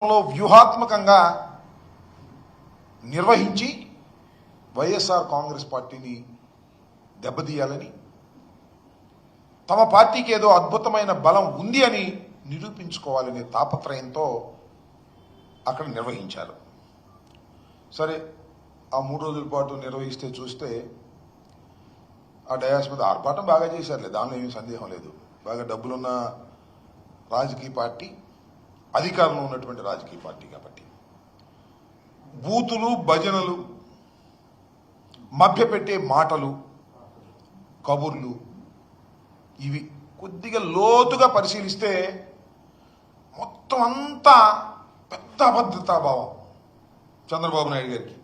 వ్యూహాత్మకంగా నిర్వహించి వైఎస్ఆర్ కాంగ్రెస్ పార్టీని దెబ్బతీయాలని, తమ పార్టీకి ఏదో అద్భుతమైన బలం ఉంది అని నిరూపించుకోవాలనే తాపత్రయంతో అక్కడ నిర్వహించారు. సరే, ఆ 3 రోజుల పాటు నిర్వహిస్తే చూస్తే ఆ డయాస్ మీద ఆర్భాటం బాగా చేశారులే, దానిలో ఏమీ సందేహం లేదు. బాగా డబ్బులున్న రాజకీయ పార్టీ, అధికారంలో ఉన్నటువంటి రాజకీయ పార్టీ కాబట్టి బూతులు, భజనలు, మభ్యపెట్టే మాటలు, కబుర్లు, ఇవి కొద్దిగా లోతుగా పరిశీలిస్తే మొత్తం అంతా పెద్ద అబద్ధతాభావం చంద్రబాబు నాయుడు గారికి.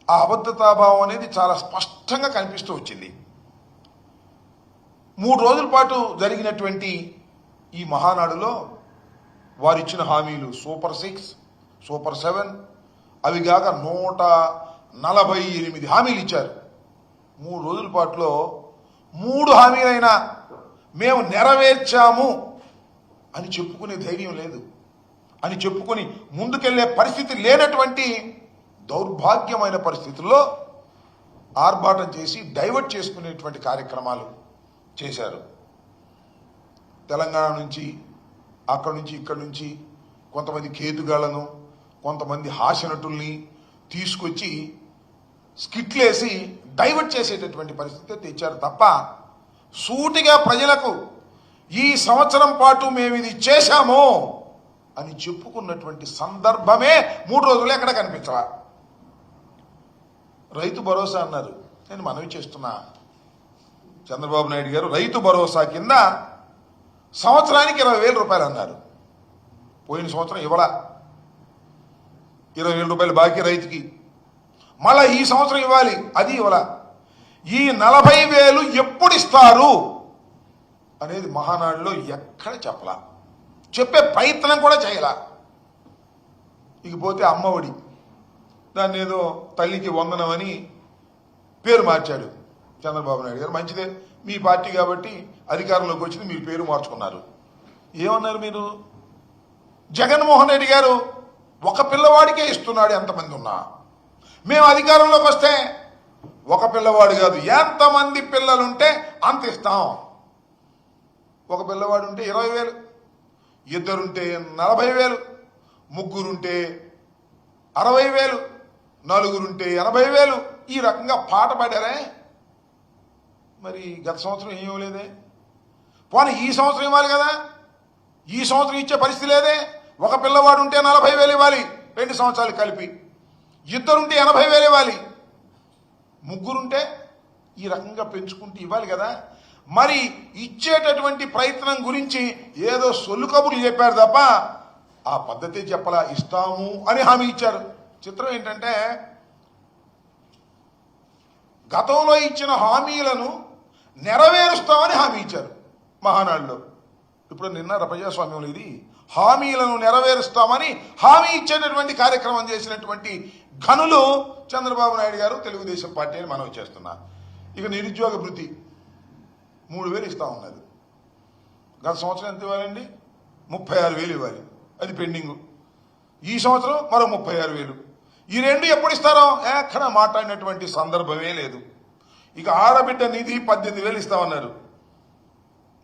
ఆ అబద్ధతాభావం అనేది చాలా స్పష్టంగా కనిపిస్తూ వచ్చింది. 3 రోజుల పాటు జరిగినటువంటి ఈ మహానాడులో వారిచ్చిన హామీలు సూపర్ 6, సూపర్ 7, అవి కాక 148 హామీలు ఇచ్చారు. 3 రోజుల పాటులో 3 హామీలైనా మేము నెరవేర్చాము అని చెప్పుకునే ధైర్యం లేదు, అని చెప్పుకొని ముందుకెళ్లే పరిస్థితి లేనటువంటి దౌర్భాగ్యమైన పరిస్థితుల్లో ఆర్భాటం చేసి డైవర్ట్ చేసుకునేటువంటి కార్యక్రమాలు చేశారు. తెలంగాణ నుంచి, అక్కడి నుంచి, ఇక్కడి నుంచి కొంతమంది కేతుగాళ్లను, కొంతమంది హాస్యనటుల్ని తీసుకొచ్చి స్కిట్లేసి డైవర్ట్ చేసేటటువంటి పరిస్థితి తెచ్చారు తప్ప, సూటిగా ప్రజలకు ఈ సంవత్సరం పాటు మేము ఇది చేశాము అని చెప్పుకున్నటువంటి సందర్భమే 3 రోజులు ఎక్కడ కనిపించవా. రైతు భరోసా అన్నారు. నేను మనవి చేస్తున్నా, చంద్రబాబు నాయుడు గారు రైతు భరోసా కింద సంవత్సరానికి 20,000 రూపాయలు అన్నారు. పోయిన సంవత్సరం ఇవ్వలా, 20,000 రూపాయలు బాకీ రైతుకి. మళ్ళా ఈ సంవత్సరం ఇవ్వాలి, అది ఇవ్వలా. ఈ 40,000 ఎప్పుడు ఇస్తారు అనేది మహానాడులో ఎక్కడ చెప్పలా, చెప్పే ప్రయత్నం కూడా చేయలా. ఇకపోతే అమ్మఒడి, దాన్ని ఏదో తల్లికి వందనమని పేరు మార్చాడు చంద్రబాబు నాయుడు గారు. మంచిదే, మీ పార్టీ కాబట్టి అధికారంలోకి వచ్చింది, మీరు పేరు మార్చుకున్నారు. ఏమన్నారు మీరు? జగన్మోహన్ రెడ్డి గారు ఒక పిల్లవాడికే ఇస్తున్నాడు ఎంతమంది ఉన్నా, మేము అధికారంలోకి వస్తే ఒక పిల్లవాడు కాదు, ఎంతమంది పిల్లలుంటే అంత ఇస్తాం. ఒక పిల్లవాడు ఉంటే 20,000, ఇద్దరుంటే 40,000, ముగ్గురుంటే 60,000, నలుగురుంటే 80,000, ఈ రకంగా పాట పాడారే. మరి గత సంవత్సరం ఏం ఇవ్వలేదే? పోనీ ఈ సంవత్సరం ఇవ్వాలి కదా, ఈ సంవత్సరం ఇచ్చే పరిస్థితి లేదే. ఒక పిల్లవాడు ఉంటే 40,000 ఇవ్వాలి 2 సంవత్సరాలు కలిపి, ఇద్దరుంటే 80,000 ఇవ్వాలి, ముగ్గురుంటే ఈ రకంగా పెంచుకుంటూ ఇవ్వాలి కదా. మరి ఇచ్చేటటువంటి ప్రయత్నం గురించి ఏదో సొల్లు కబుర్లు చెప్పారు తప్ప ఆ పద్ధతి చెప్పలా. ఇస్తాము అని హామీ ఇచ్చారు. చిత్రం ఏంటంటే, గతంలో ఇచ్చిన హామీలను నెరవేరుస్తామని హామీ ఇచ్చారు మహానాడులో. ఇప్పుడు నిన్న ప్రజాస్వామ్యంలో ఇది హామీలను నెరవేరుస్తామని హామీ ఇచ్చేటటువంటి కార్యక్రమం చేసినటువంటి ఘనులు చంద్రబాబు నాయుడు గారు, తెలుగుదేశం పార్టీ అని మనవి చేస్తున్నా. ఇక నిరుద్యోగ భృతి 3,000 ఇస్తా ఉన్నారు. గత సంవత్సరం ఎంత ఇవ్వాలండి? 36,000 ఇవ్వాలి, అది పెండింగు. ఈ సంవత్సరం మరో 36,000. ఈ 2 ఎప్పుడు ఇస్తారో ఎక్కడ మాట్లాడినటువంటి సందర్భమే లేదు. ఇక ఆడబిడ్డ నిధి 18,000 ఇస్తామన్నారు.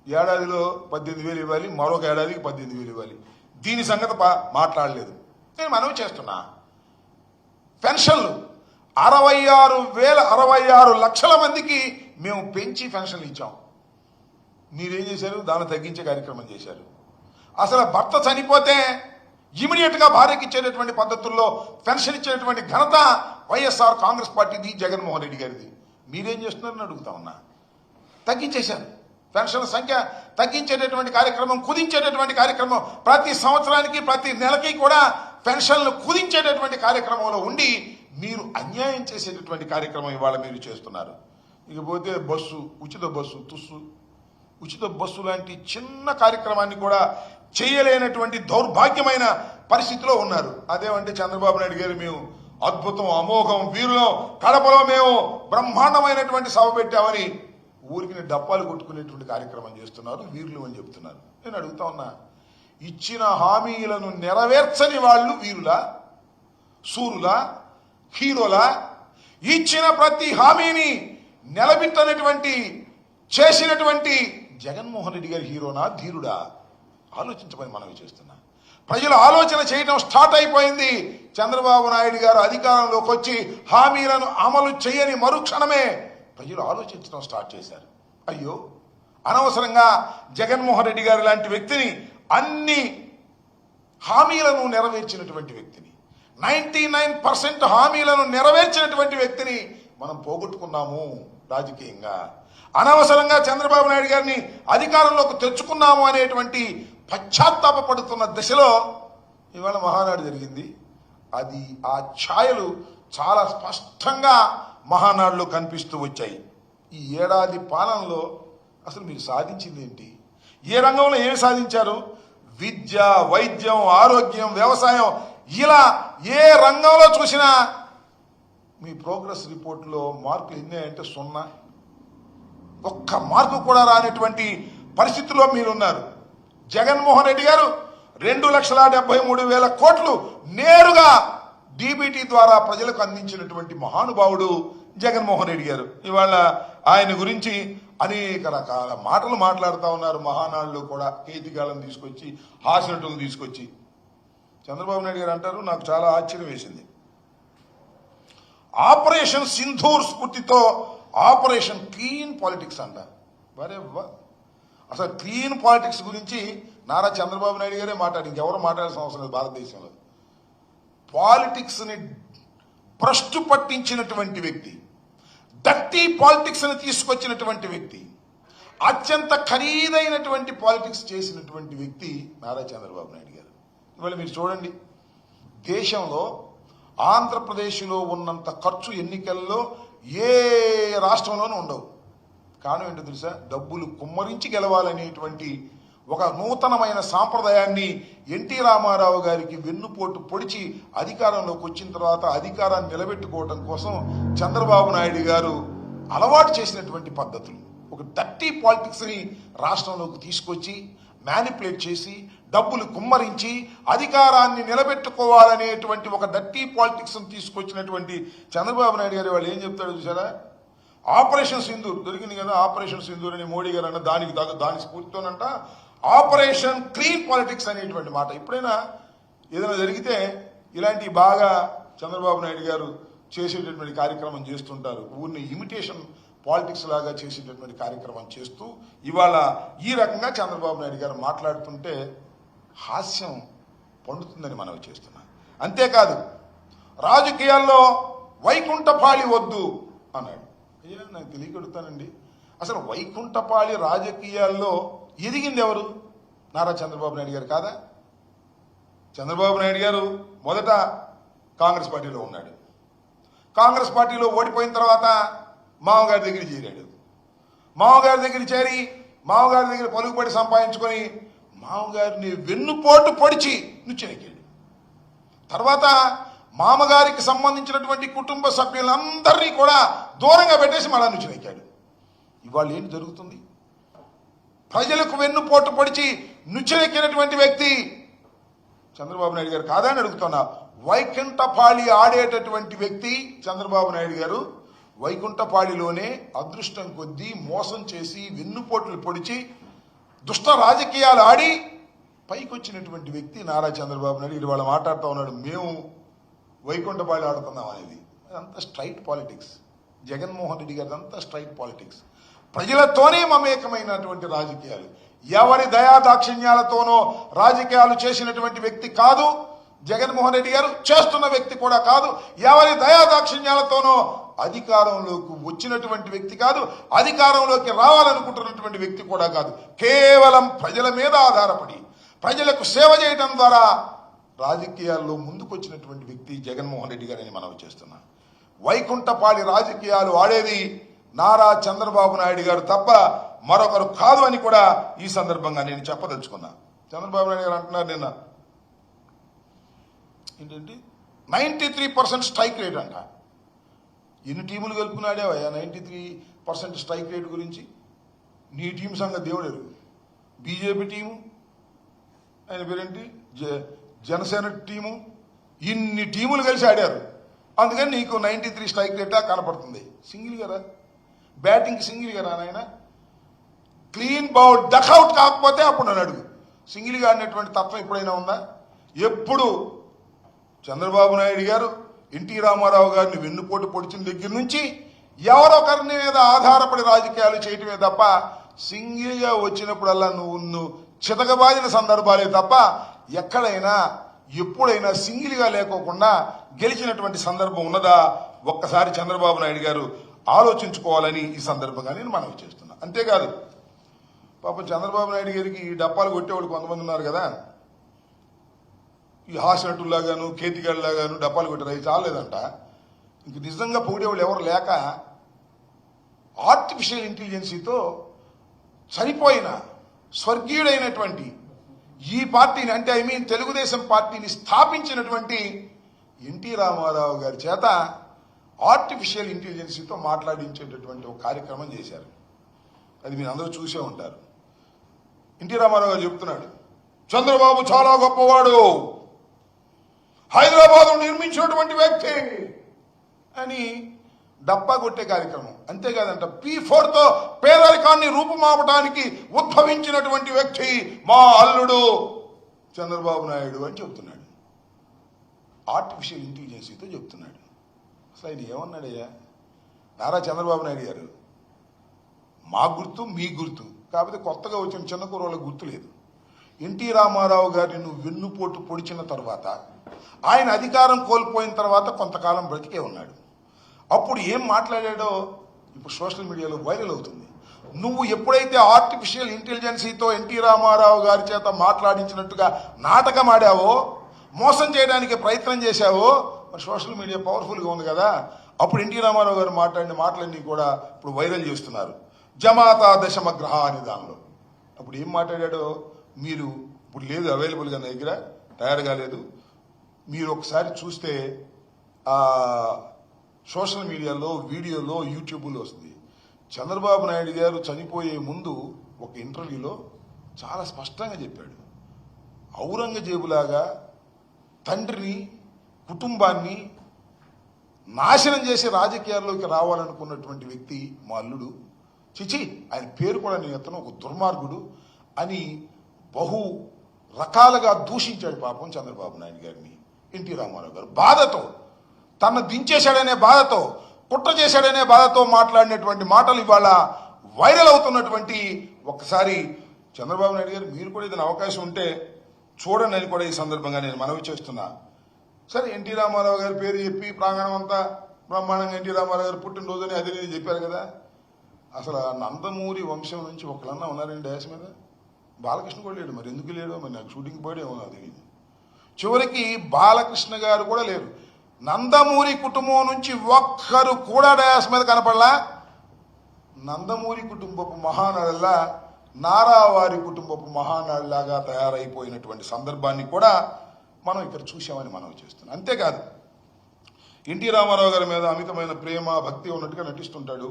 ఏడాదిలో 18,000 ఇవ్వాలి, మరొక ఏడాదికి 18,000 ఇవ్వాలి. దీని సంగతి మాట్లాడలేదు. నేను మనవి చేస్తున్నా, పెన్షన్లు 66 లక్షల మందికి మేము పెంచి పెన్షన్లు ఇచ్చాం. మీరేం చేశారు? దాన్ని తగ్గించే కార్యక్రమం చేశారు. అసలు భర్త చనిపోతే ఇమీడియట్ గా భార్యకి ఇచ్చేటటువంటి పద్ధతుల్లో పెన్షన్ ఇచ్చేటువంటి ఘనత వైఎస్ఆర్ కాంగ్రెస్ పార్టీది, జగన్మోహన్ రెడ్డి గారిది. మీరేం చేస్తున్నారని అడుగుతా ఉన్నా. తగ్గించేశారు పెన్షన్ల సంఖ్య, తగ్గించేటటువంటి కార్యక్రమం, కుదించేటటువంటి కార్యక్రమం, ప్రతి సంవత్సరానికి ప్రతి నెలకి కూడా పెన్షన్లు కుదించేటటువంటి కార్యక్రమంలో ఉండి మీరు అన్యాయం చేసేటటువంటి కార్యక్రమం ఇవాళ మీరు చేస్తున్నారు. ఇకపోతే బస్సు, ఉచిత బస్సు, ఉచిత బస్సు లాంటి చిన్న కార్యక్రమాన్ని కూడా చేయలేనటువంటి దౌర్భాగ్యమైన పరిస్థితిలో ఉన్నారు. అదేమంటే చంద్రబాబు నాయుడు గారు మేము అద్భుతం, అమోఘం, వీరులం, కడపలో మేము బ్రహ్మాండమైనటువంటి సభ పెట్టామని ఊరికి డప్పాలు కొట్టుకునేటువంటి కార్యక్రమం చేస్తున్నారు, వీరులు అని చెప్తున్నారు. నేను అడుగుతా ఉన్నా, ఇచ్చిన హామీలను నెరవేర్చని వాళ్ళు వీరులా, సూరులా, హీరోలా? ఇచ్చిన ప్రతి హామీని నిలబెట్టనటువంటి చేసినటువంటి జగన్మోహన్ రెడ్డి గారి హీరోనా, ధీరుడా? ఆలోచించమని మనవి చేస్తున్నా. ప్రజలు ఆలోచన చేయడం స్టార్ట్ అయిపోయింది. చంద్రబాబు నాయుడు గారు అధికారంలోకి వచ్చి హామీలను అమలు చేయని మరుక్షణమే ప్రజలు ఆలోచించడం స్టార్ట్ చేశారు. అయ్యో, అనవసరంగా జగన్మోహన్ రెడ్డి గారు లాంటి వ్యక్తిని, అన్ని హామీలను నెరవేర్చినటువంటి వ్యక్తిని, 99% హామీలను నెరవేర్చినటువంటి వ్యక్తిని మనం పోగొట్టుకున్నాము రాజకీయంగా. అనవసరంగా చంద్రబాబు నాయుడు గారిని అధికారంలోకి తెచ్చుకున్నాము అనేటువంటి పశ్చాత్తాపడుతున్న దశలో ఇవాళ మహానాడు జరిగింది. అది ఆ ఛాయలు చాలా స్పష్టంగా మహానాడులో కనిపిస్తూ వచ్చాయి. ఈ ఏడాది పాలనలో అసలు మీరు సాధించింది ఏంటి? ఏ రంగంలో ఏమి సాధించారు? విద్య, వైద్యం, ఆరోగ్యం, వ్యవసాయం, ఇలా ఏ రంగంలో చూసినా మీ ప్రోగ్రెస్ రిపోర్ట్లో మార్కులు ఎన్ని అంటే 0. ఒక్క మార్కు కూడా రానటువంటి పరిస్థితుల్లో మీరున్నారు. జగన్మోహన్ రెడ్డి గారు 2,73,000 కోట్లు నేరుగా డీబీటీ ద్వారా ప్రజలకు అందించినటువంటి మహానుభావుడు జగన్మోహన్ రెడ్డి గారు. ఇవాళ ఆయన గురించి అనేక రకాల మాటలు మాట్లాడుతూ ఉన్నారు. మహానాడులో కూడా కేతికాలను తీసుకొచ్చి, హాస్యనటులను తీసుకొచ్చి. చంద్రబాబు నాయుడు గారు అంటారు, నాకు చాలా ఆశ్చర్యం వేసింది, ఆపరేషన్ సింధూర్ స్ఫూర్తితో ఆపరేషన్ క్లీన్ పాలిటిక్స్ అంట. వరే వా, అసలు క్లీన్ పాలిటిక్స్ గురించి నారా చంద్రబాబు నాయుడు గారే మాట్లాడి, ఇంకెవరు మాట్లాడాల్సిన అవసరం లేదు. భారతదేశంలో పాలిటిక్స్ ని భ్రష్టు పట్టించినటువంటి వ్యక్తి, డర్టీ పాలిటిక్స్ ని తీసుకొచ్చినటువంటి వ్యక్తి, అత్యంత ఖరీదైనటువంటి పాలిటిక్స్ చేసినటువంటి వ్యక్తి నారా చంద్రబాబు నాయుడు గారు. ఇవాళ మీరు చూడండి, దేశంలో ఆంధ్రప్రదేశ్లో ఉన్నంత ఖర్చు ఎన్నికల్లో ఏ రాష్ట్రంలోనూ ఉండవు. కారణం ఏంటో తెలుసా? డబ్బులు కుమ్మరించి గెలవాలనేటువంటి ఒక నూతనమైన సాంప్రదాయాన్ని ఎన్టీ రామారావు గారికి వెన్నుపోటు పొడిచి అధికారంలోకి వచ్చిన తర్వాత అధికారాన్ని నిలబెట్టుకోవడం కోసం చంద్రబాబు నాయుడు గారు అలవాటు చేసినటువంటి పద్ధతులు, ఒక డర్టీ పాలిటిక్స్ ని రాష్ట్రంలోకి తీసుకొచ్చి మ్యానిపులేట్ చేసి డబ్బులు కుమ్మరించి అధికారాన్ని నిలబెట్టుకోవాలనేటువంటి ఒక డర్టీ పాలిటిక్స్ తీసుకొచ్చినటువంటి చంద్రబాబు నాయుడు గారు వాళ్ళు ఏం చెప్తాడు చూసారా? ఆపరేషన్ సింధూర్ దొరికింది కదా, ఆపరేషన్ సింధూర్ అని మోడీ గారు అన్న దాని స్ఫూర్తితోనంట ఆపరేషన్ క్లీన్ పాలిటిక్స్ అనేటువంటి మాట. ఎప్పుడైనా ఏదైనా జరిగితే ఇలాంటి బాగా చంద్రబాబు నాయుడు గారు చేసేటటువంటి కార్యక్రమం చేస్తుంటారు. ఊరిని ఇమిటేషన్ పాలిటిక్స్ లాగా చేసేటటువంటి కార్యక్రమం చేస్తూ ఇవాళ ఈ రకంగా చంద్రబాబు నాయుడు గారు మాట్లాడుతుంటే హాస్యం పండుతుందని మనవి చేస్తున్నాం. అంతేకాదు, రాజకీయాల్లో వైకుంఠపాళి వద్దు అన్నాడు. అయ్యా, నాకు తెలియగడుగుతానండి, అసలు వైకుంఠపాళి రాజకీయాల్లో ఎదిగింది ఎవరు? నారా చంద్రబాబు నాయుడు గారు కాదా? చంద్రబాబు నాయుడు గారు మొదట కాంగ్రెస్ పార్టీలో ఉన్నాడు. కాంగ్రెస్ పార్టీలో ఓడిపోయిన తర్వాత మామగారి దగ్గర చేరాడు. మామగారి దగ్గర చేరి మామగారి దగ్గర పలుకుబడి సంపాదించుకొని మామగారిని వెన్నుపోటు పొడిచి నుచ్చెనెక్కాడు. తర్వాత మామగారికి సంబంధించినటువంటి కుటుంబ సభ్యులందరినీ కూడా దూరంగా పెట్టేసి మళ్ళా నుచ్చెనెక్కాడు. ఇవాళ ఏంటి జరుగుతుంది? ప్రజలకు వెన్నుపోటు పొడిచి నుచ్చెనెక్కినటువంటి వ్యక్తి చంద్రబాబు నాయుడు గారు కాదా అని అడుగుతున్నా. వైకుంఠపాళి ఆడేటటువంటి వ్యక్తి చంద్రబాబు నాయుడు గారు వైకుంఠపాళిలోనే అదృష్టం కొద్దీ మోసం చేసి వెన్నుపోట్లు పొడిచి దుష్ట రాజకీయాలు ఆడి పైకొచ్చినటువంటి వ్యక్తి నారా చంద్రబాబు నాయుడు. ఇవాళ మాట్లాడుతూ ఉన్నాడు, మేము వైకుంఠపాళి ఆడుతున్నాం అనేది. అదంతా స్ట్రైట్ పాలిటిక్స్. జగన్మోహన్ రెడ్డి గారి అంతా స్ట్రైట్ పాలిటిక్స్. ప్రజలతోనే మమేకమైనటువంటి రాజకీయాలు. ఎవరి దయాదాక్షిణ్యాలతోనో రాజకీయాలు చేసినటువంటి వ్యక్తి కాదు జగన్మోహన్ రెడ్డి గారు, చేస్తున్న వ్యక్తి కూడా కాదు. ఎవరి దయాదాక్షిణ్యాలతోనో అధికారంలోకి వచ్చినటువంటి వ్యక్తి కాదు, అధికారంలోకి రావాలనుకుంటున్నటువంటి వ్యక్తి కూడా కాదు. కేవలం ప్రజల మీద ఆధారపడి ప్రజలకు సేవ చేయడం ద్వారా రాజకీయాల్లో ముందుకొచ్చినటువంటి వ్యక్తి జగన్మోహన్ రెడ్డి గారని మనవి చేస్తున్నా. వైకుంఠపాళి రాజకీయాలు ఆడేది నారా చంద్రబాబు నాయుడు గారు తప్ప మరొకరు కాదు అని కూడా ఈ సందర్భంగా నేను చెప్పదలుచుకున్నా. చంద్రబాబు నాయుడు గారు అంటున్నారు నిన్న ఏంటంటే 93% స్ట్రైక్ రేట్ అంట. ఎన్ని టీములు కలుపుకున్నాడేవయ్యా 93% స్ట్రైక్ రేట్ గురించి? నీ టీం సంగతి దేవుడు. బీజేపీ టీము ఆయన పేరేంటి జనసేన టీము, ఇన్ని టీములు కలిసి ఆడారు. అందుకని నీకు 93 స్ట్రైక్ రేటా కనపడుతుంది. సింగిల్ గారా బ్యాటింగ్, సింగిల్ గారా నాయన? క్లీన్ బౌల్ డక్అవుట్ కాకపోతే అప్పుడు నన్ను అడుగు. సింగిల్గా ఆడినటువంటి తత్వం ఎప్పుడైనా ఉందా? ఎప్పుడు చంద్రబాబు నాయుడు గారు ఎన్టీ రామారావు గారిని వెన్నుపోటు పొడిచిన దగ్గర నుంచి ఎవరొకరిని మీద ఆధారపడి రాజకీయాలు చేయటమే తప్ప సింగిల్గా వచ్చినప్పుడల్లా నువ్వు చితకబాదిన సందర్భాలే తప్ప ఎక్కడైనా ఎప్పుడైనా సింగిల్గా లేకోకుండా గెలిచినటువంటి సందర్భం ఉన్నదా? ఒక్కసారి చంద్రబాబు నాయుడు గారు ఆలోచించుకోవాలని ఈ సందర్భంగా నేను మనవి చేస్తున్నా. అంతేకాదు, పాపం చంద్రబాబు నాయుడు గారికి డప్పాలు కొట్టేవాళ్ళు కొంతమంది ఉన్నారు కదా, ఈ హాసినట్టులాగాను కేతిగాడిలాగాను డప్పాలు కొట్టారు. అవి చాలేదంట. ఇంక నిజంగా పొగిడేవాళ్ళు ఎవరు లేక ఆర్టిఫిషియల్ ఇంటెలిజెన్సీతో చనిపోయిన స్వర్గీయుడైనటువంటి ఈ పార్టీని, అంటే తెలుగుదేశం పార్టీని స్థాపించినటువంటి ఎన్టీ రామారావు గారి చేత ఆర్టిఫిషియల్ ఇంటెలిజెన్సీతో మాట్లాడించేటటువంటి ఒక కార్యక్రమం చేశారు. అది మీరు అందరూ చూసే ఉంటారు. ఎన్టీ రామారావు గారు చెప్తున్నాడు, చంద్రబాబు చాలా గొప్పవాడు, హైదరాబాద్ నిర్మించినటువంటి వ్యక్తి అని డప్పా కొట్టే కార్యక్రమం. అంతేకాదంట, P4తో పేదరికాన్ని రూపుమాపడానికి ఉద్భవించినటువంటి వ్యక్తి మా అల్లుడు చంద్రబాబు నాయుడు అని చెప్తున్నాడు. ఆర్టిఫిషియల్ ఇంటెలిజెన్సీతో చెప్తున్నాడు. అసలు ఆయన ఏమన్నాడయ్యా? నారా చంద్రబాబు నాయుడు గారు, మా గుర్తు మీ గుర్తు, కాకపోతే కొత్తగా వచ్చిన చిన్న కుర్రోళ్ళకి గుర్తు లేదు. ఎన్టీ రామారావు గారిని నువ్వు వెన్నుపోటు పొడిచిన తర్వాత, ఆయన అధికారం కోల్పోయిన తర్వాత కొంతకాలం బ్రతికే ఉన్నాడు. అప్పుడు ఏం మాట్లాడాడో ఇప్పుడు సోషల్ మీడియాలో వైరల్ అవుతుంది. నువ్వు ఎప్పుడైతే ఆర్టిఫిషియల్ ఇంటెలిజెన్సీతో ఎన్టీ రామారావు గారి చేత మాట్లాడించినట్టుగా నాటకం ఆడావో, మోసం చేయడానికి ప్రయత్నం చేశావో, మరి సోషల్ మీడియా పవర్ఫుల్గా ఉంది కదా, అప్పుడు ఎన్టీ రామారావు గారు మాట్లాడిన మాటలన్నీ కూడా ఇప్పుడు వైరల్ చేస్తున్నారు. జమాతా దశమగ్రహ అనే దానిలో అప్పుడు ఏం మాట్లాడాడో మీరు ఇప్పుడు లేదు, అవైలబుల్గా నా దగ్గర తయారు కాలేదు. మీరు ఒకసారి చూస్తే సోషల్ మీడియాలో వీడియోలో యూట్యూబ్లో వస్తుంది. చంద్రబాబు నాయుడు గారు చనిపోయే ముందు ఒక ఇంటర్వ్యూలో చాలా స్పష్టంగా చెప్పాడు, ఔరంగజేబులాగా తండ్రిని కుటుంబాన్ని నాశనం చేసి రాజకీయాల్లోకి రావాలనుకున్నటువంటి వ్యక్తి మా అల్లుడు, చిచి ఆయన పేరు కూడా నేను ఎత్తను, ఒక దుర్మార్గుడు అని బహు రకాలుగా దూషించాడు పాపం చంద్రబాబు నాయుడు గారిని ఎన్టీ రామారావు గారు. బాధతో, తన దించేశాడనే బాధతో, కుట్ర చేశాడనే బాధతో మాట్లాడినటువంటి మాటలు ఇవాళ వైరల్ అవుతున్నటువంటి. ఒక్కసారి చంద్రబాబు నాయుడు గారు మీరు కూడా ఏదైనా అవకాశం ఉంటే చూడండి అని కూడా ఈ సందర్భంగా నేను మనవి చేస్తున్నా. సరే, ఎన్టీ రామారావు గారి పేరు చెప్పి ప్రాంగణం అంతా బ్రహ్మాండంగా ఎన్టీ రామారావు గారు పుట్టినరోజుని అది నేను చెప్పారు కదా. అసలు నందమూరి వంశం నుంచి ఒకళ్ళన్నా ఉన్నారండి డ్యాస్ మీద? బాలకృష్ణ కూడా లేడు. మరి ఎందుకు లేడో మరి నాకు షూటింగ్ పోయాడు ఏమో నాకు తెలియదు. చివరికి బాలకృష్ణ గారు కూడా లేరు. నందమూరి కుటుంబం నుంచి ఒక్కరు కూడా డ్యాస్ మీద కనపడలా. నందమూరి కుటుంబపు మహానాడులా నారావారి కుటుంబపు మహానాడులాగా తయారైపోయినటువంటి సందర్భాన్ని కూడా మనం ఇక్కడ చూసామని మనం చేస్తున్నాం. అంతేకాదు, ఎన్టీ రామారావు గారి మీద అమితమైన ప్రేమ భక్తి ఉన్నట్టుగా నటిస్తుంటాడు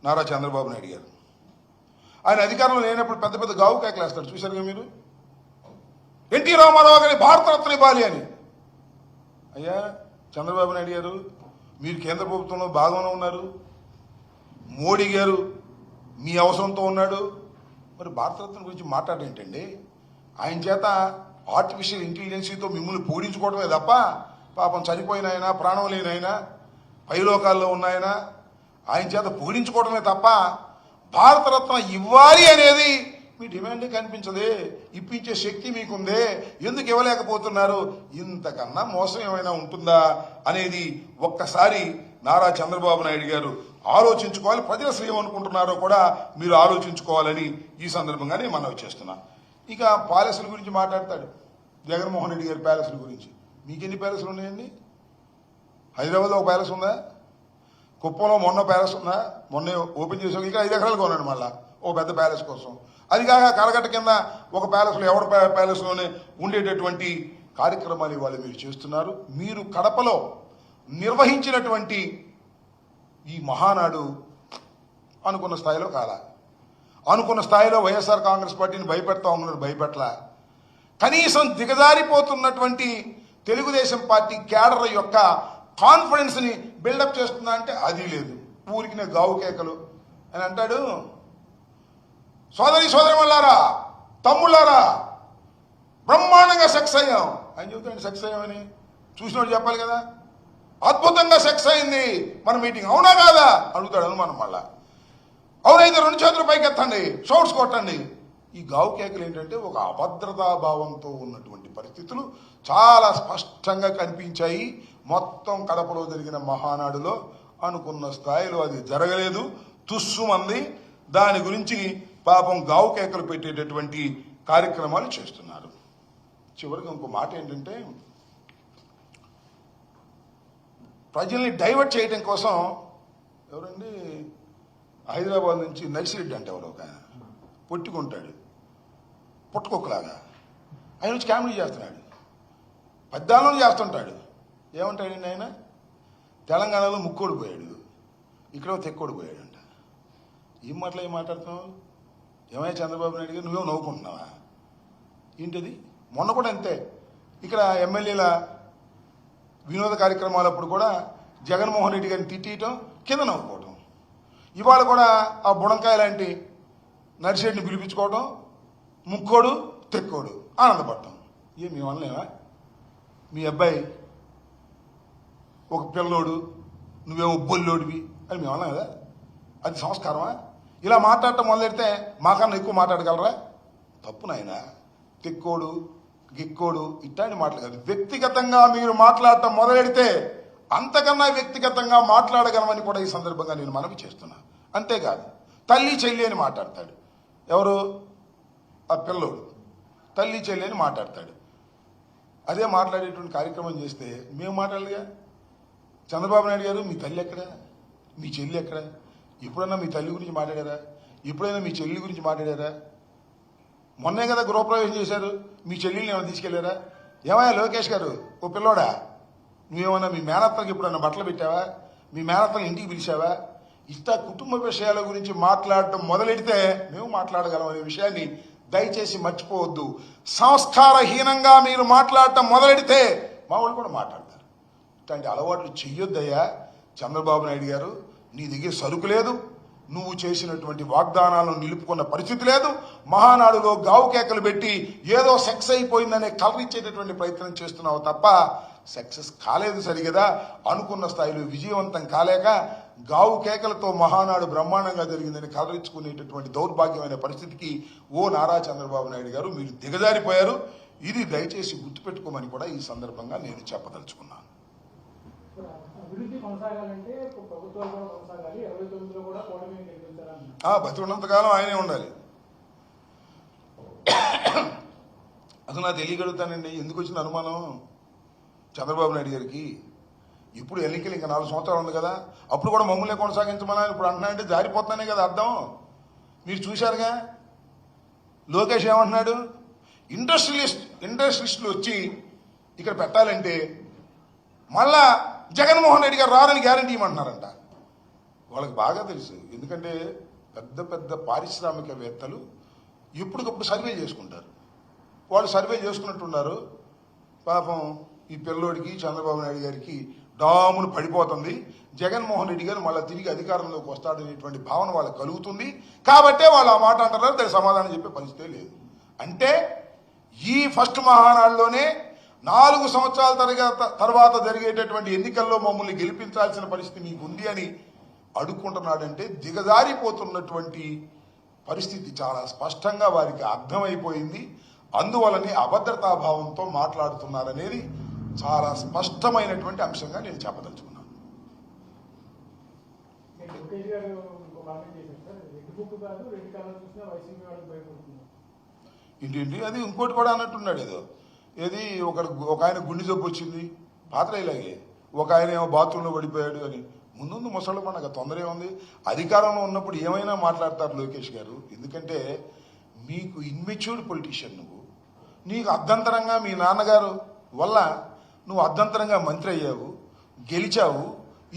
నారా చంద్రబాబు నాయుడు గారు. ఆయన అధికారంలో లేనప్పుడు పెద్ద పెద్ద గావు కేకలేస్తాడు, చూశారుగా మీరు. ఎన్టీ రామారావు గారి భారతరత్న ఇవ్వాలి అని. అయ్యా చంద్రబాబు నాయుడు గారు, మీరు కేంద్ర ప్రభుత్వంలో భాగంలో ఉన్నారు, మోడీ గారు మీ అవసరంతో ఉన్నాడు, మరి భారతరత్న గురించి మాట్లాడేంటండి? ఆయన చేత ఆర్టిఫిషియల్ ఇంటెలిజెన్సీతో మిమ్మల్ని పూడించుకోవడమే తప్ప పాపం చనిపోయిన ఆయన, ప్రాణం లేని ఆయన, పైలోకాల్లో ఉన్నాయన ఆయన చేత పూడించుకోవడమే తప్ప భారతరత్న ఇవ్వాలి అనేది మీ డిమాండే కనిపించదే. ఇప్పించే శక్తి మీకుందే, ఎందుకు ఇవ్వలేకపోతున్నారు? ఇంతకన్నా మోసం ఏమైనా ఉంటుందా అనేది ఒక్కసారి నారా చంద్రబాబు నాయుడు గారు ఆలోచించుకోవాలి. ప్రజలు అసలు ఏమనుకుంటున్నారో కూడా మీరు ఆలోచించుకోవాలని ఈ సందర్భంగానే మనవి చేస్తున్నా. ఇక ప్యాలెస్ల గురించి మాట్లాడతాడు జగన్మోహన్ రెడ్డి గారి. ప్యాలెస్ల గురించి మీకెన్ని ప్యాలెస్లు ఉన్నాయండి? హైదరాబాద్లో ఒక ప్యాలెస్ ఉందా? కుప్పంలో మొన్న ప్యాలెస్ ఉందా? మొన్నే ఓపెన్ చేసాం. ఇక 5 ఎకరాలు కొన్నాడు మళ్ళా ఓ పెద్ద ప్యాలెస్ కోసం. అది కాక కరగట్ట కింద ఒక ప్యాలెస్లో ఎవరి ప్యాలెస్లోనే ఉండేటటువంటి కార్యక్రమాలు ఇవాళ మీరు చేస్తున్నారు. మీరు కడపలో నిర్వహించినటువంటి ఈ మహానాడు అనుకున్న స్థాయిలో కాలా. అనుకున్న స్థాయిలో వైఎస్ఆర్ కాంగ్రెస్ పార్టీని భయపెడతా ఉన్నారు, భయపెట్టలా. కనీసం దిగజారిపోతున్నటువంటి తెలుగుదేశం పార్టీ క్యాడర్ యొక్క కాన్ఫిడెన్స్ ని బిల్డప్ చేస్తుందా అంటే అది లేదు. ఊరికి గావు కేకలు అని అంటాడు. సోదరిమల్లారా, తమ్ముళ్ళారా, బ్రహ్మాండంగా సెక్స్ అయ్యాం అని చెబుతాడు. సెక్స్ అయ్యామని చూసినోడు చెప్పాలి కదా. అద్భుతంగా సెక్స్ అయింది మన మీటింగ్, అవునా కాదా అడుగుతాడు అనుమానం. మళ్ళా అవునైతే 2 చేతులు పైకెత్తండి, షౌట్స్ కొట్టండి. ఈ గావు కేకలు ఏంటంటే ఒక అభద్రతాభావంతో ఉన్నటువంటి పరిస్థితులు చాలా స్పష్టంగా కనిపించాయి. మొత్తం కడపలో జరిగిన మహానాడులో అనుకున్న స్థాయిలో అది జరగలేదు, తుస్సుమంది. దాని గురించి పాపం గావు కేకలు పెట్టేటటువంటి కార్యక్రమాలు చేస్తున్నారు. చివరికి ఇంకో మాట ఏంటంటే, ప్రజల్ని డైవర్ట్ చేయడం కోసం ఎవరండి హైదరాబాద్ నుంచి నర్సిరెడ్డి అంటే ఎవరు ఒక ఆయన పొట్టుకుంటాడు, పుట్టుకొక్కలాగా ఆయన నుంచి కామెడీ చేస్తున్నాడు, పద్దాలను చేస్తుంటాడు. ఏమంటాడండి ఆయన, తెలంగాణలో ముక్కోడు పోయాడు, ఇక్కడ తెక్కోడు పోయాడంట. ఏం మాట్లాడుతున్నావు? ఏమైనా చంద్రబాబు నాయుడు గారు నువ్వేమో నవ్వుకుంటున్నావా ఏంటిది? మొన్న కూడా అంతే, ఇక్కడ ఎమ్మెల్యేల వినోద కార్యక్రమాలప్పుడు కూడా జగన్మోహన్ రెడ్డి గారిని తిట్టడం, కింద నవ్వుకోవటం. ఇవాళ కూడా ఆ బుడంకాయ లాంటి నర్సిరెడ్డిని పిలిపించుకోవడం, ముక్కోడు తెక్కోడు ఆనందపడటం. మీ వల్లనేవా? మీ అబ్బాయి ఒక పిల్లోడు, నువ్వేమో బొల్లోడివి అని మేము అన్నాం కదా. అది సంస్కారమా? ఇలా మాట్లాడటం మొదలెడితే మాకన్నా ఎక్కువ మాట్లాడగలరా? తప్పు నాయన. తెక్కోడు గిక్కోడు ఇట్లాంటి మాటలు కాదు. వ్యక్తిగతంగా మీరు మాట్లాడటం మొదలెడితే అంతకన్నా వ్యక్తిగతంగా మాట్లాడగలమని కూడా ఈ సందర్భంగా నేను మనవి చేస్తున్నా. అంతేకాదు తల్లి చెల్లి అని మాట్లాడతాడు. ఎవరు? ఆ పిల్లోడు తల్లి చెల్లి అని మాట్లాడతాడు. అదే మాట్లాడేటువంటి కార్యక్రమం చేస్తే మేము మాట్లాడలేగా. చంద్రబాబు నాయుడు గారు మీ తల్లి ఎక్కడ, మీ చెల్లి ఎక్కడ? ఎప్పుడైనా మీ తల్లి గురించి మాట్లాడారా? ఎప్పుడైనా మీ చెల్లి గురించి మాట్లాడారా? మొన్నే కదా గృహప్రవేశం చేశారు, మీ చెల్లిని ఏమైనా తీసుకెళ్లారా? ఏమయ్యా లోకేష్ గారు, ఓ పిల్లోడా, నువ్వేమన్నా మీ మేనత్తకి ఎప్పుడన్నా బట్టలు పెట్టావా? మీ మేనత్తని ఇంటికి పిలిచావా? ఇట్లా కుటుంబ విషయాల గురించి మాట్లాడటం మొదలెడితే మేము మాట్లాడగలం అనే విషయాన్ని దయచేసి మర్చిపోవద్దు. సంస్కారహీనంగా మీరు మాట్లాడటం మొదలెడితే మా వాళ్ళు కూడా మాట్లాడతారు. ఇట్లాంటి అలవాట్లు చెయ్యొద్దయ్యా. చంద్రబాబు నాయుడు గారు, నీ దగ్గర సరుకు లేదు, నువ్వు చేసినటువంటి వాగ్దానాలను నిలుపుకున్న పరిస్థితి లేదు. మహానాడులో గావు కేకలు పెట్టి ఏదో సెక్స్ అయిపోయిందనే కలరిచ్చేటటువంటి ప్రయత్నం చేస్తున్నావు తప్ప సక్సెస్ కాలేదు సరిగదా. అనుకున్న స్థాయిలో విజయవంతం కాలేక గావు కేకలతో మహానాడు బ్రహ్మాండంగా జరిగిందని కలరించుకునేటటువంటి దౌర్భాగ్యమైన పరిస్థితికి ఓ నారా చంద్రబాబు నాయుడు గారు మీరు దిగజారిపోయారు. ఇది దయచేసి గుర్తుపెట్టుకోమని కూడా ఈ సందర్భంగా నేను చెప్పదలుచుకున్నాను. అభివృద్ధి కొనసాగాలంటే ప్రభుత్వాలు కూడా కొనసాగాలి. 29లో కూడా కూటమిని గెలిపించాలని బతికున్నంతకాలం ఆయనే ఉండాలి. అసలు నాకు తెలియగలుగుతానండి ఎందుకు వచ్చిన అనుమానం చంద్రబాబు నాయుడు గారికి. ఇప్పుడు ఎన్నికలు ఇంకా 4 సంవత్సరాలు ఉంది కదా, అప్పుడు కూడా మమ్మల్ని కొనసాగించమని ఇప్పుడు అంటున్నాడంటే జారిపోతున్నానే కదా అర్థం. మీరు చూశారుగా లోకేష్ ఏమంటున్నాడు, ఇండస్ట్రియలిస్టులు వచ్చి ఇక్కడ పెట్టాలంటే మళ్ళా జగన్మోహన్ రెడ్డి గారు రారని గ్యారంటీ ఇవ్వమంటున్నారంట. వాళ్ళకి బాగా తెలుసు, ఎందుకంటే పెద్ద పెద్ద పారిశ్రామికవేత్తలు ఎప్పటికప్పుడు సర్వే చేసుకుంటారు. వాళ్ళు సర్వే చేసుకున్నట్టున్నారు. పాపం ఈ పిల్లోడికి చంద్రబాబు నాయుడు గారికి డామును పడిపోతుంది. జగన్మోహన్ రెడ్డి గారు మళ్ళీ తిరిగి అధికారంలోకి వస్తాడనేటువంటి భావన వాళ్ళకి కలుగుతుంది. కాబట్టే వాళ్ళు ఆ మాట అంటున్నారు, దానికి సమాధానం చెప్పే పరిస్థితే లేదు. అంటే ఈ ఫస్ట్ మహానాడులోనే 4 సంవత్సరాల తర్వాత జరిగేటటువంటి ఎన్నికల్లో మమ్మల్ని గెలిపించాల్సిన పరిస్థితి మీకు ఉంది అని అడుక్కుంటున్నాడంటే దిగజారిపోతున్నటువంటి పరిస్థితి చాలా స్పష్టంగా వారికి అర్థమైపోయింది. అందువలనే అభద్రతాభావంతో మాట్లాడుతున్నారనేది చాలా స్పష్టమైనటువంటి అంశంగా నేను చెప్పదలుచుకున్నాను. ఏంటి అది ఇంకోటి కూడా అన్నట్టున్నాడు ఏదో. ఏది ఒక ఆయన గుండె జబ్బు వచ్చింది పాత్ర ఇలాగే, ఒక ఆయన ఏమో బాత్రూంలో పడిపోయాడు అని. ముందు ముసళ్ళు మనకు తొందర ఉంది. అధికారంలో ఉన్నప్పుడు ఏమైనా మాట్లాడతారు లోకేష్ గారు. ఎందుకంటే మీకు ఇన్మెచ్యూర్డ్ పొలిటీషియన్ నువ్వు. నీకు అర్ధంతరంగా మీ నాన్నగారు వల్ల నువ్వు అర్ధంతరంగా మంత్రి అయ్యావు, గెలిచావు,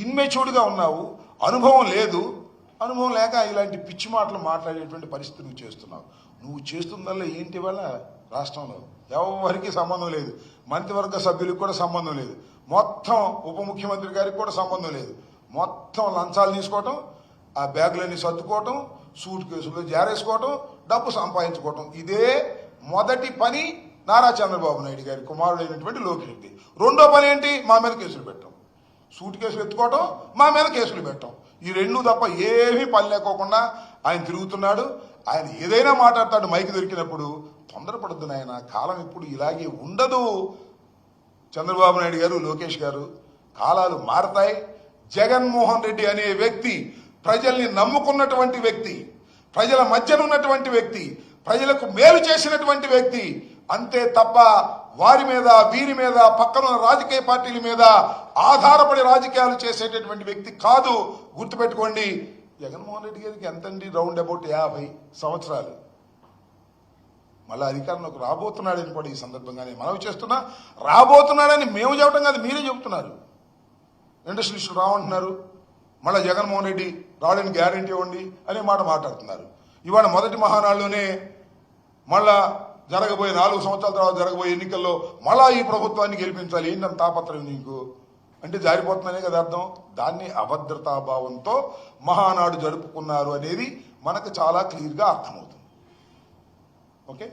ఇన్మెచ్యూర్డ్గా ఉన్నావు, అనుభవం లేదు. అనుభవం లేక ఇలాంటి పిచ్చి మాటలు మాట్లాడేటువంటి పరిస్థితి నువ్వు చేస్తున్నావు. నువ్వు చేస్తుందల్లా ఏంటి వల్ల రాష్ట్రంలో ఎవరికి సంబంధం లేదు, మంత్రివర్గ సభ్యులకు కూడా సంబంధం లేదు, మొత్తం ఉప ముఖ్యమంత్రి గారికి కూడా సంబంధం లేదు. మొత్తం లంచాలు తీసుకోవటం, ఆ బ్యాగులన్నీ సర్దుకోవటం, సూట్ కేసులు జారేసుకోవటం, డబ్బు సంపాదించుకోవటం. ఇదే మొదటి పని నారా చంద్రబాబు నాయుడు గారి కుమారుడైనటువంటి లోకేష్ది. రెండో పని ఏంటి? మా మీద కేసులు పెట్టడం, సూట్ కేసులు ఎత్తుకోవటం, మా మీద కేసులు పెట్టడం. ఈ రెండు తప్ప ఏమీ పని లేకోకుండా ఆయన తిరుగుతున్నాడు. ఆయన ఏదైనా మాట్లాడతాడు మైకి దొరికినప్పుడు. తొందరపడద్దు నాయన, కాలం ఇప్పుడు ఇలాగే ఉండదు. చంద్రబాబు నాయుడు గారు, లోకేష్ గారు, కాలాలు మారతాయి. జగన్మోహన్ రెడ్డి అనే వ్యక్తి ప్రజల్ని నమ్ముకున్నటువంటి వ్యక్తి, ప్రజల మధ్యన ఉన్నటువంటి వ్యక్తి, ప్రజలకు మేలు చేసినటువంటి వ్యక్తి. అంతే తప్ప వారి మీద, వీరి మీద, పక్కన రాజకీయ పార్టీల మీద ఆధారపడి రాజకీయాలు చేసేటటువంటి వ్యక్తి కాదు. గుర్తుపెట్టుకోండి. జగన్మోహన్ రెడ్డి గారికి ఎంతండి? రౌండ్ అబౌట్ 50 సంవత్సరాలు. మళ్ళీ అధికారంలోకి రాబోతున్నాడని కూడా ఈ సందర్భంగానే మనవి చేస్తున్నా. రాబోతున్నాడని మేము చెప్పడం కాదు, మీరే చెబుతున్నారు. ఇండస్ట్రియలిస్టులు రావంటున్నారు, మళ్ళీ జగన్మోహన్ రెడ్డి రావడానికి గ్యారంటీ ఇవ్వండి అనే మాట మాట్లాడుతున్నారు. ఇవాళ మొదటి మహానాడులోనే మళ్ళా జరగబోయే 4 సంవత్సరాల తర్వాత జరగబోయే ఎన్నికల్లో మళ్ళా ఈ ప్రభుత్వాన్ని గెలిపించాలి. ఏంటంత తాపత్రయం నీకు అంటే? జారిపోతుందనే కదా అర్థం. దాన్ని అభద్రతాభావంతో మహానాడు జరుపుకున్నారు అనేది మనకు చాలా క్లియర్గా అర్థమవుతుంది. ఓకే.